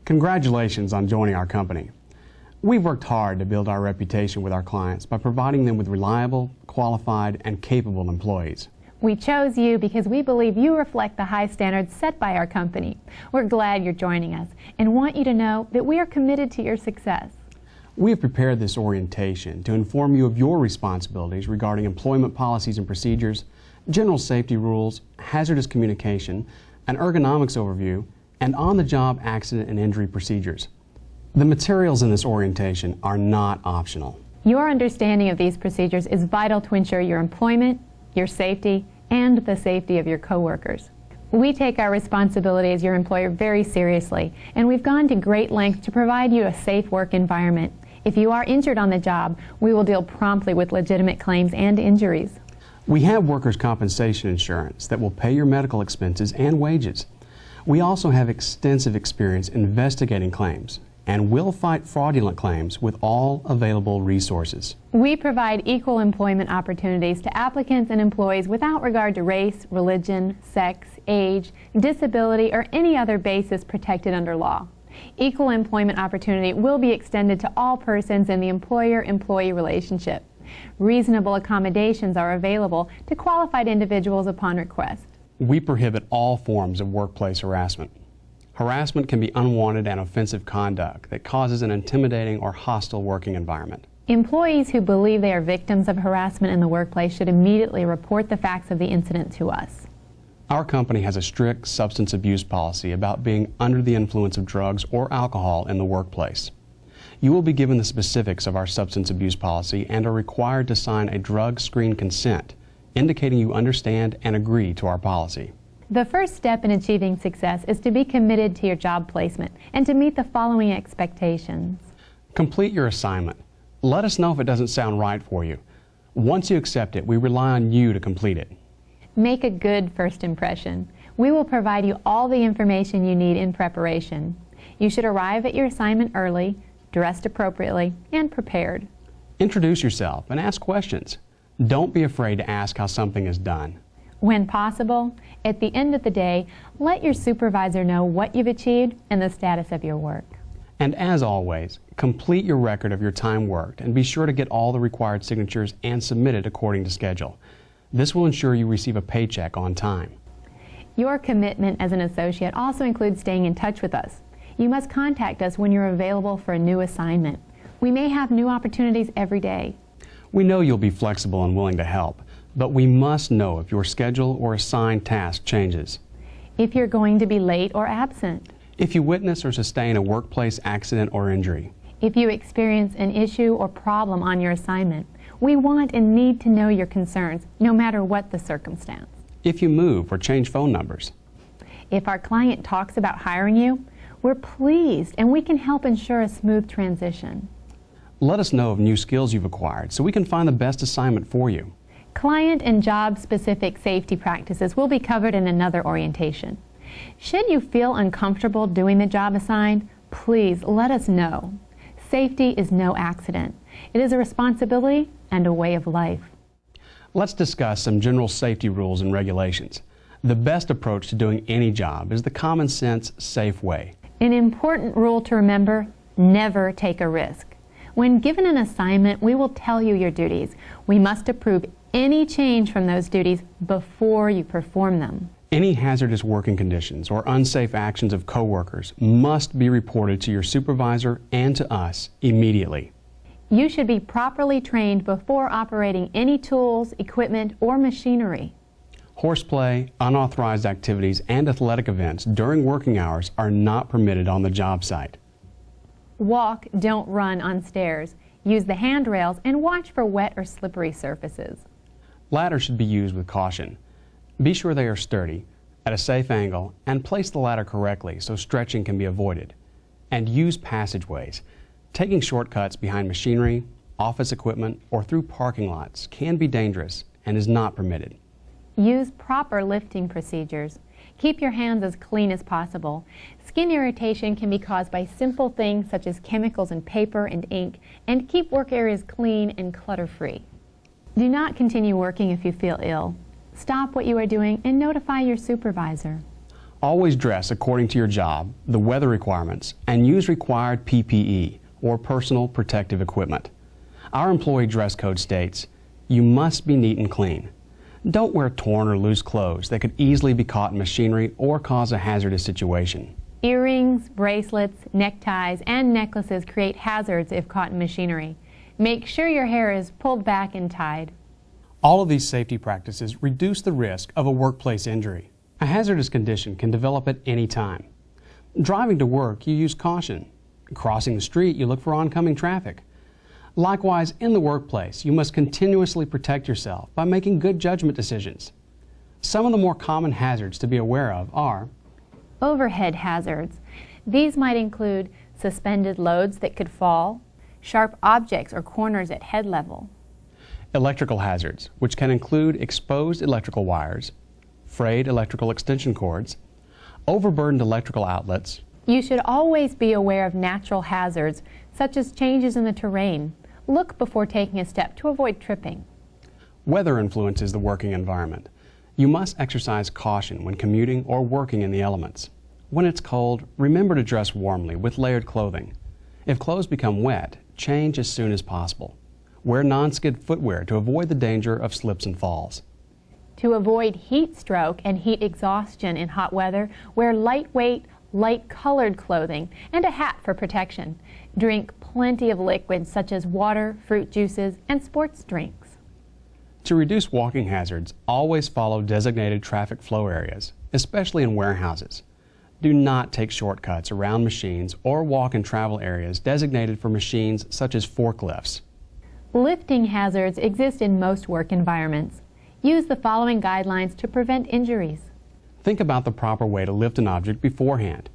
Congratulations on joining our company. We've worked hard to build our reputation with our clients by providing them with reliable, qualified, and capable employees. We chose you because we believe you reflect the high standards set by our company. We're glad you're joining us and want you to know that we are committed to your success. We have prepared this orientation to inform you of your responsibilities regarding employment policies and procedures, general safety rules, hazardous communication, an ergonomics overview, and on-the-job accident and injury procedures. The materials in this orientation are not optional. Your understanding of these procedures is vital to ensure your employment, your safety, and the safety of your coworkers. We take our responsibility as your employer very seriously, and we've gone to great lengths to provide you a safe work environment. If you are injured on the job, we will deal promptly with legitimate claims and injuries. We have workers' compensation insurance that will pay your medical expenses and wages. We also have extensive experience investigating claims and will fight fraudulent claims with all available resources. We provide equal employment opportunities to applicants and employees without regard to race, religion, sex, age, disability, or any other basis protected under law. Equal employment opportunity will be extended to all persons in the employer-employee relationship. Reasonable accommodations are available to qualified individuals upon request. We prohibit all forms of workplace harassment. Harassment can be unwanted and offensive conduct that causes an intimidating or hostile working environment. Employees who believe they are victims of harassment in the workplace should immediately report the facts of the incident to us. Our company has a strict substance abuse policy about being under the influence of drugs or alcohol in the workplace. You will be given the specifics of our substance abuse policy and are required to sign a drug screen consent, indicating you understand and agree to our policy. The first step in achieving success is to be committed to your job placement and to meet the following expectations. Complete your assignment. Let us know if it doesn't sound right for you. Once you accept it, we rely on you to complete it. Make a good first impression. We will provide you all the information you need in preparation. You should arrive at your assignment early, dressed appropriately, and prepared. Introduce yourself and ask questions. Don't be afraid to ask how something is done. When possible, at the end of the day, let your supervisor know what you've achieved and the status of your work. And as always, complete your record of your time worked and be sure to get all the required signatures and submit it according to schedule. This will ensure you receive a paycheck on time. Your commitment as an associate also includes staying in touch with us. You must contact us when you're available for a new assignment. We may have new opportunities every day. We know you'll be flexible and willing to help, but we must know if your schedule or assigned task changes. If you're going to be late or absent. If you witness or sustain a workplace accident or injury. If you experience an issue or problem on your assignment. We want and need to know your concerns, no matter what the circumstance. If you move or change phone numbers. If our client talks about hiring you, we're pleased and we can help ensure a smooth transition. Let us know of new skills you've acquired so we can find the best assignment for you. Client and job-specific safety practices will be covered in another orientation. Should you feel uncomfortable doing the job assigned, please let us know. Safety is no accident. It is a responsibility and a way of life. Let's discuss some general safety rules and regulations. The best approach to doing any job is the common sense, safe way. An important rule to remember: never take a risk. When given an assignment, we will tell you your duties. We must approve any change from those duties before you perform them. Any hazardous working conditions or unsafe actions of coworkers must be reported to your supervisor and to us immediately. You should be properly trained before operating any tools, equipment, or machinery. Horseplay, unauthorized activities, and athletic events during working hours are not permitted on the job site. Walk, don't run on stairs. Use the handrails and watch for wet or slippery surfaces. Ladders should be used with caution. Be sure they are sturdy, at a safe angle, and place the ladder correctly so stretching can be avoided. And use passageways. Taking shortcuts behind machinery, office equipment, or through parking lots can be dangerous and is not permitted. Use proper lifting procedures. Keep your hands as clean as possible. Skin irritation can be caused by simple things such as chemicals in paper and ink, and keep work areas clean and clutter-free. Do not continue working if you feel ill. Stop what you are doing and notify your supervisor. Always dress according to your job, the weather requirements, and use required PPE, or personal protective equipment. Our employee dress code states, you must be neat and clean. Don't wear torn or loose clothes that could easily be caught in machinery or cause a hazardous situation. Earrings, bracelets, neckties, and necklaces create hazards if caught in machinery. Make sure your hair is pulled back and tied. All of these safety practices reduce the risk of a workplace injury. A hazardous condition can develop at any time. Driving to work, you use caution. Crossing the street, you look for oncoming traffic. Likewise, in the workplace, you must continuously protect yourself by making good judgment decisions. Some of the more common hazards to be aware of are overhead hazards. These might include suspended loads that could fall, sharp objects or corners at head level. Electrical hazards, which can include exposed electrical wires, frayed electrical extension cords, overburdened electrical outlets. You should always be aware of natural hazards, such as changes in the terrain. Look before taking a step to avoid tripping. Weather influences the working environment. You must exercise caution when commuting or working in the elements. When it's cold, remember to dress warmly with layered clothing. If clothes become wet, change as soon as possible. Wear non-skid footwear to avoid the danger of slips and falls. To avoid heat stroke and heat exhaustion in hot weather, wear lightweight, light-colored clothing and a hat for protection. Drink plenty of liquids such as water, fruit juices, and sports drinks. To reduce walking hazards, always follow designated traffic flow areas, especially in warehouses. Do not take shortcuts around machines or walk in travel areas designated for machines such as forklifts. Lifting hazards exist in most work environments. Use the following guidelines to prevent injuries. Think about the proper way to lift an object beforehand.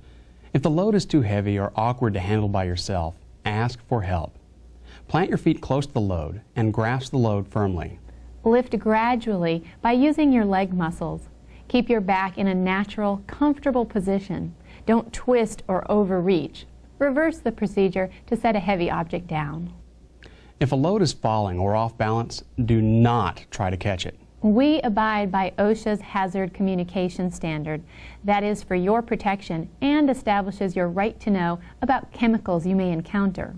If the load is too heavy or awkward to handle by yourself, ask for help. Plant your feet close to the load and grasp the load firmly. Lift gradually by using your leg muscles. Keep your back in a natural, comfortable position. Don't twist or overreach. Reverse the procedure to set a heavy object down. If a load is falling or off balance, do not try to catch it. We abide by OSHA's Hazard Communication Standard. That is for your protection and establishes your right to know about chemicals you may encounter.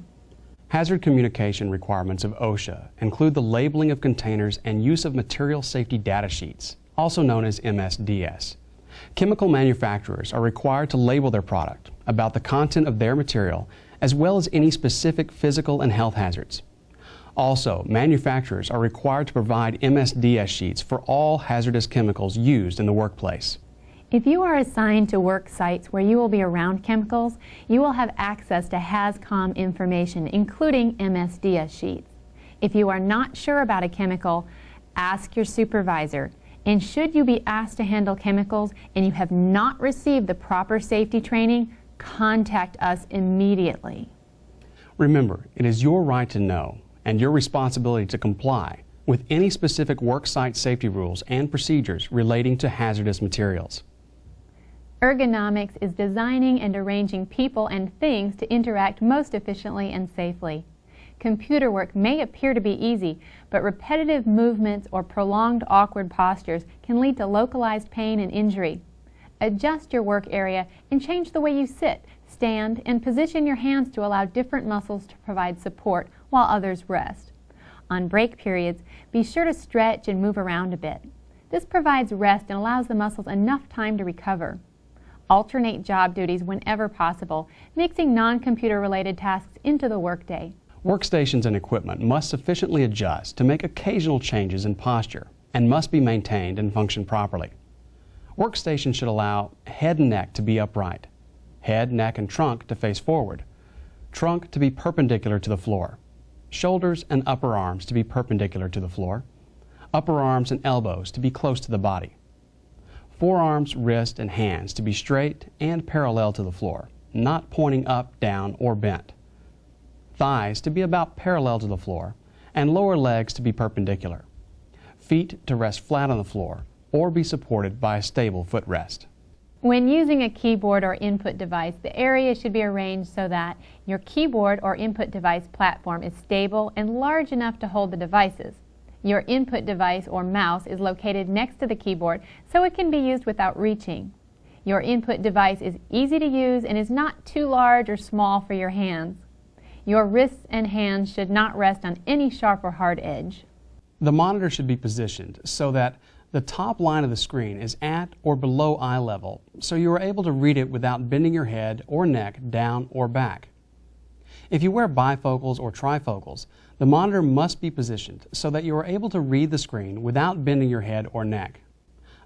Hazard communication requirements of OSHA include the labeling of containers and use of material safety data sheets, also known as MSDS. Chemical manufacturers are required to label their product about the content of their material as well as any specific physical and health hazards. Also, manufacturers are required to provide MSDS sheets for all hazardous chemicals used in the workplace. If you are assigned to work sites where you will be around chemicals, you will have access to HazCom information, including MSDS sheets. If you are not sure about a chemical, ask your supervisor. And should you be asked to handle chemicals and you have not received the proper safety training, contact us immediately. Remember, it is your right to know and your responsibility to comply with any specific worksite safety rules and procedures relating to hazardous materials. Ergonomics is designing and arranging people and things to interact most efficiently and safely. Computer work may appear to be easy, but repetitive movements or prolonged awkward postures can lead to localized pain and injury. Adjust your work area and change the way you sit, stand, and position your hands to allow different muscles to provide support while others rest. On break periods, be sure to stretch and move around a bit. This provides rest and allows the muscles enough time to recover. Alternate job duties whenever possible, mixing non-computer related tasks into the workday. Workstations and equipment must sufficiently adjust to make occasional changes in posture and must be maintained and function properly. Workstations should allow head and neck to be upright, head, neck, and trunk to face forward, trunk to be perpendicular to the floor, shoulders and upper arms to be perpendicular to the floor, upper arms and elbows to be close to the body, forearms, wrists, and hands to be straight and parallel to the floor, not pointing up, down, or bent, thighs to be about parallel to the floor, and lower legs to be perpendicular, feet to rest flat on the floor or be supported by a stable footrest. When using a keyboard or input device, the area should be arranged so that your keyboard or input device platform is stable and large enough to hold the devices. Your input device or mouse is located next to the keyboard so it can be used without reaching. Your input device is easy to use and is not too large or small for your hands. Your wrists and hands should not rest on any sharp or hard edge. The monitor should be positioned so that the top line of the screen is at or below eye level, so you are able to read it without bending your head or neck down or back. If you wear bifocals or trifocals, the monitor must be positioned so that you are able to read the screen without bending your head or neck.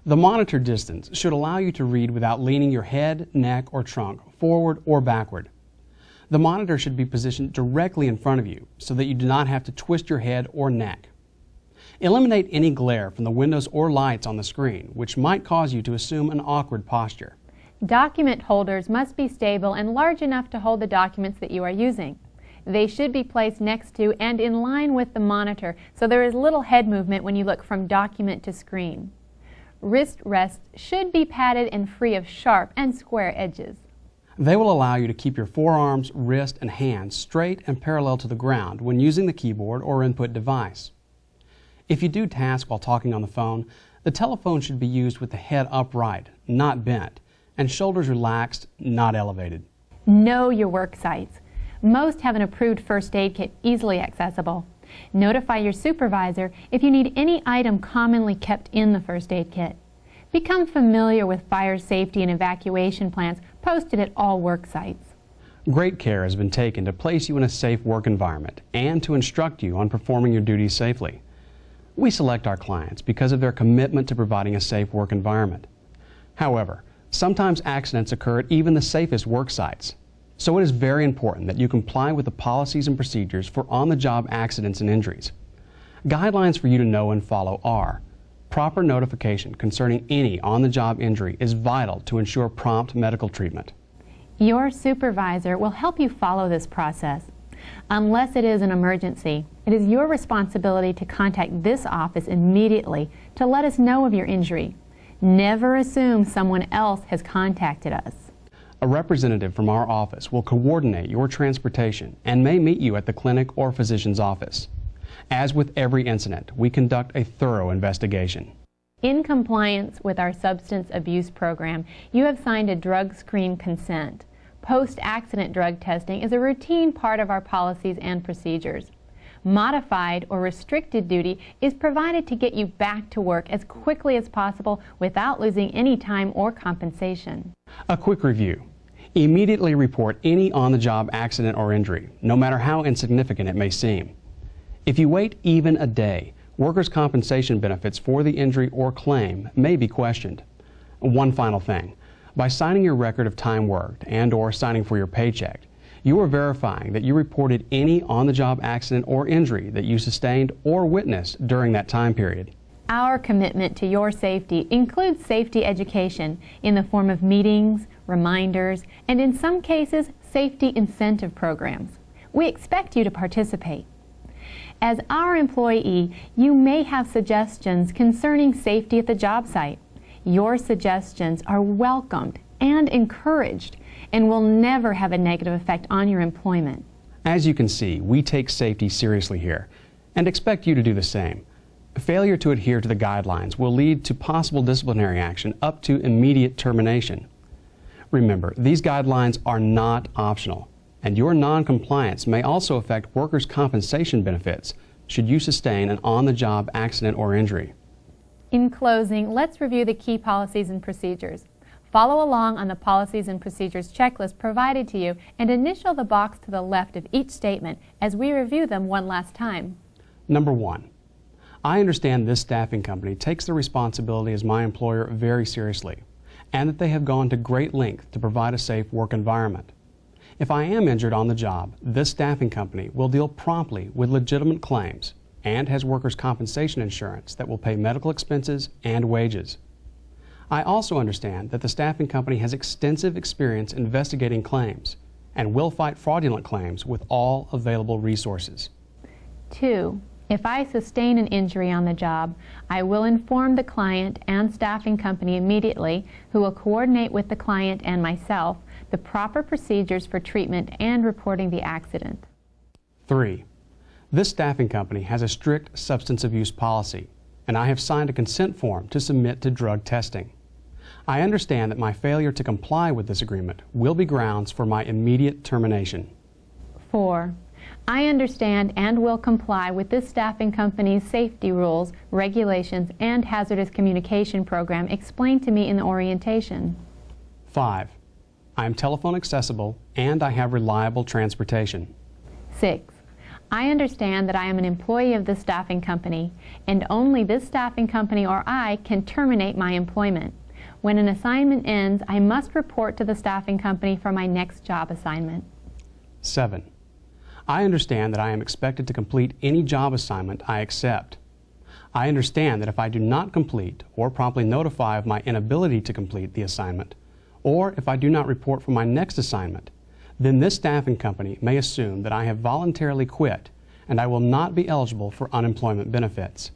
The monitor distance should allow you to read without leaning your head, neck, or trunk forward or backward. The monitor should be positioned directly in front of you so that you do not have to twist your head or neck. Eliminate any glare from the windows or lights on the screen, which might cause you to assume an awkward posture. Document holders must be stable and large enough to hold the documents that you are using. They should be placed next to and in line with the monitor so there is little head movement when you look from document to screen. Wrist rests should be padded and free of sharp and square edges. They will allow you to keep your forearms, wrist, and hands straight and parallel to the ground when using the keyboard or input device. If you do tasks while talking on the phone, the telephone should be used with the head upright, not bent, and shoulders relaxed, not elevated. Know your work sites. Most have an approved first aid kit easily accessible. Notify your supervisor if you need any item commonly kept in the first aid kit. Become familiar with fire safety and evacuation plans posted at all work sites. Great care has been taken to place you in a safe work environment and to instruct you on performing your duties safely. We select our clients because of their commitment to providing a safe work environment. However, sometimes accidents occur at even the safest work sites. So it is very important that you comply with the policies and procedures for on-the-job accidents and injuries. Guidelines for you to know and follow are: proper notification concerning any on-the-job injury is vital to ensure prompt medical treatment. Your supervisor will help you follow this process. Unless it is an emergency, it is your responsibility to contact this office immediately to let us know of your injury. Never assume someone else has contacted us. A representative from our office will coordinate your transportation and may meet you at the clinic or physician's office. As with every incident, we conduct a thorough investigation. In compliance with our substance abuse program, you have signed a drug screen consent. Post-accident drug testing is a routine part of our policies and procedures. Modified or restricted duty is provided to get you back to work as quickly as possible without losing any time or compensation. A quick review. Immediately report any on-the-job accident or injury, no matter how insignificant it may seem. If you wait even a day, workers' compensation benefits for the injury or claim may be questioned. One final thing. By signing your record of time worked and/or signing for your paycheck, you are verifying that you reported any on-the-job accident or injury that you sustained or witnessed during that time period. Our commitment to your safety includes safety education in the form of meetings, reminders, and in some cases, safety incentive programs. We expect you to participate. As our employee, you may have suggestions concerning safety at the job site. Your suggestions are welcomed and encouraged and will never have a negative effect on your employment. As you can see, we take safety seriously here and expect you to do the same. Failure to adhere to the guidelines will lead to possible disciplinary action up to immediate termination. Remember, these guidelines are not optional, and your non-compliance may also affect workers' compensation benefits should you sustain an on-the-job accident or injury. In closing, let's review the key policies and procedures. Follow along on the policies and procedures checklist provided to you and initial the box to the left of each statement as we review them one last time. Number 1. I understand this staffing company takes the responsibility as my employer very seriously, and that they have gone to great length to provide a safe work environment. If I am injured on the job, this staffing company will deal promptly with legitimate claims and has workers' compensation insurance that will pay medical expenses and wages. I also understand that the staffing company has extensive experience investigating claims and will fight fraudulent claims with all available resources. 2. If I sustain an injury on the job, I will inform the client and staffing company immediately, who will coordinate with the client and myself the proper procedures for treatment and reporting the accident. 3. This staffing company has a strict substance abuse policy, and I have signed a consent form to submit to drug testing. I understand that my failure to comply with this agreement will be grounds for my immediate termination. 4. I understand and will comply with this staffing company's safety rules, regulations, and hazardous communication program explained to me in the orientation. 5. I am telephone accessible and I have reliable transportation. 6. I understand that I am an employee of this staffing company, and only this staffing company or I can terminate my employment. When an assignment ends, I must report to the staffing company for my next job assignment. 7. I understand that I am expected to complete any job assignment I accept. I understand that if I do not complete or promptly notify of my inability to complete the assignment, or if I do not report for my next assignment, then this staffing company may assume that I have voluntarily quit and I will not be eligible for unemployment benefits.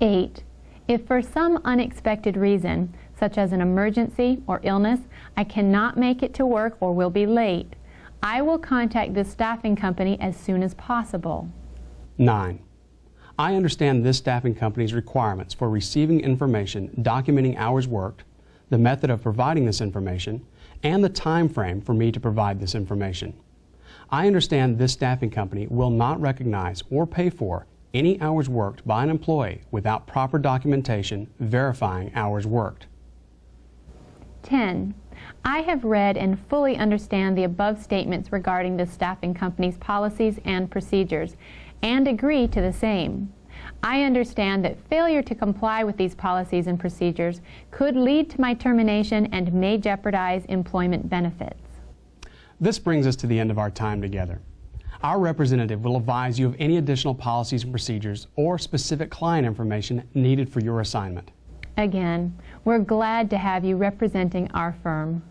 8. If for some unexpected reason, such as an emergency or illness, I cannot make it to work or will be late, I will contact this staffing company as soon as possible. 9. I understand this staffing company's requirements for receiving information documenting hours worked, the method of providing this information, and the time frame for me to provide this information. I understand this staffing company will not recognize or pay for any hours worked by an employee without proper documentation verifying hours worked. 10. I have read and fully understand the above statements regarding the staffing company's policies and procedures and agree to the same. I understand that failure to comply with these policies and procedures could lead to my termination and may jeopardize employment benefits. This brings us to the end of our time together. Our representative will advise you of any additional policies and procedures or specific client information needed for your assignment. Again, we're glad to have you representing our firm.